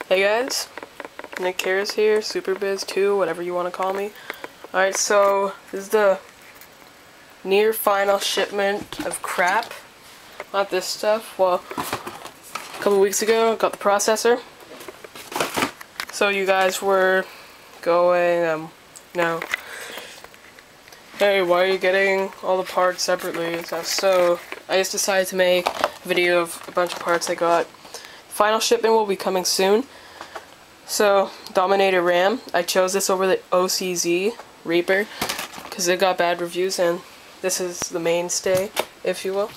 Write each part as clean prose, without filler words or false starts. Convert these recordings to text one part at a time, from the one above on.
Hey guys, Nick Harris here, SuperBiz2, whatever you want to call me. Alright, so this is the near final shipment of crap. Not this stuff. Well, a couple weeks ago, I got the processor. So you guys were going, hey, why are you getting all the parts separately and stuff? So I just decided to make a video of a bunch of parts I got. Final shipment will be coming soon. So, Dominator RAM, I chose this over the OCZ Reaper because it got bad reviews, and this is the mainstay, if you will.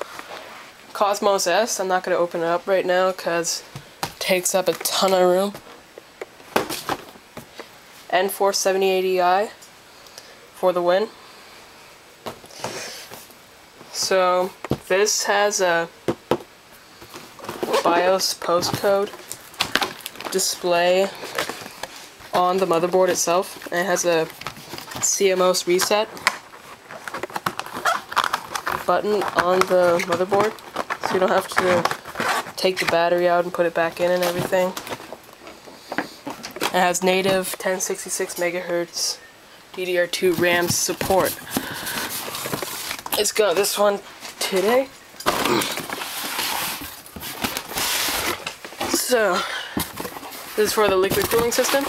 Cosmos S, I'm not going to open it up right now because it takes up a ton of room. N4 7080i for the win. So, this has a BIOS postcode display on the motherboard itself, and it has a CMOS reset button on the motherboard, so you don't have to take the battery out and put it back in and everything. It has native 1066 MHz DDR2 RAM support. It's got this one today. So, this is for the liquid cooling system.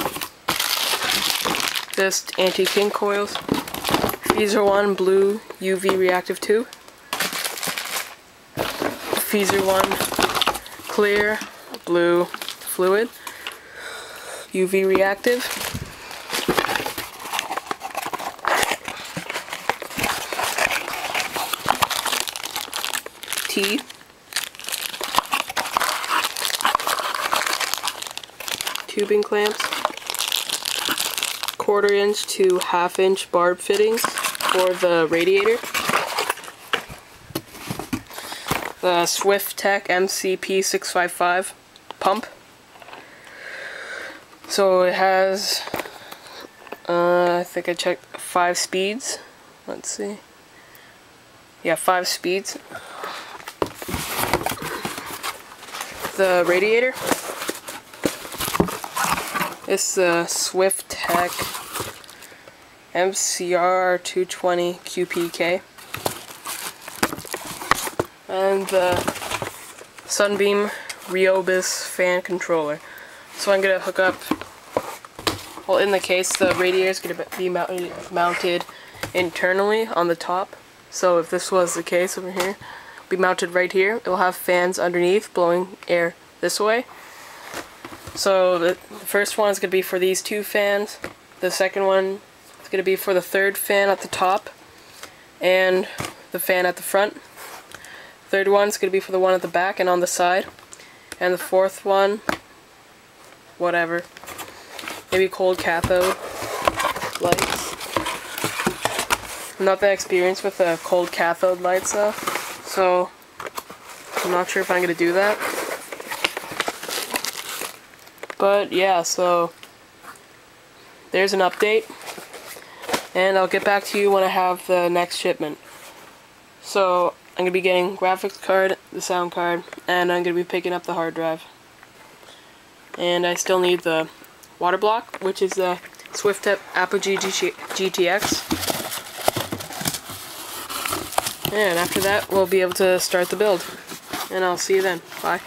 Just anti-kink coils. Feezer 1 blue UV reactive 2. Feezer 1 clear blue fluid UV reactive. T. Tubing clamps, 1/4 inch to 1/2 inch barb fittings for the radiator, the Swift-Tech MCP655 pump. So it has, I think I checked 5 speeds. Let's see. Yeah, 5 speeds. The radiator. It's the Swift-Tech MCR220 QPK, and the Sunbeam Rheobis fan controller. So I'm gonna hook up. Well, in the case, the radiator is gonna be mounted internally on the top. So if this was the case over here, it'll be mounted right here. It will have fans underneath blowing air this way. So the first one is going to be for these 2 fans. The second one is going to be for the 3rd fan at the top and the fan at the front. Third one is going to be for the one at the back and on the side. And the 4th one, whatever, maybe cold cathode lights. I'm not that experienced with the cold cathode lights though, so I'm not sure if I'm going to do that. But yeah, so there's an update, and I'll get back to you when I have the next shipment. So I'm going to be getting graphics card, the sound card, and I'm going to be picking up the hard drive. And I still need the water block, which is the Swift-Tech Apogee GTX. And after that, we'll be able to start the build. And I'll see you then. Bye.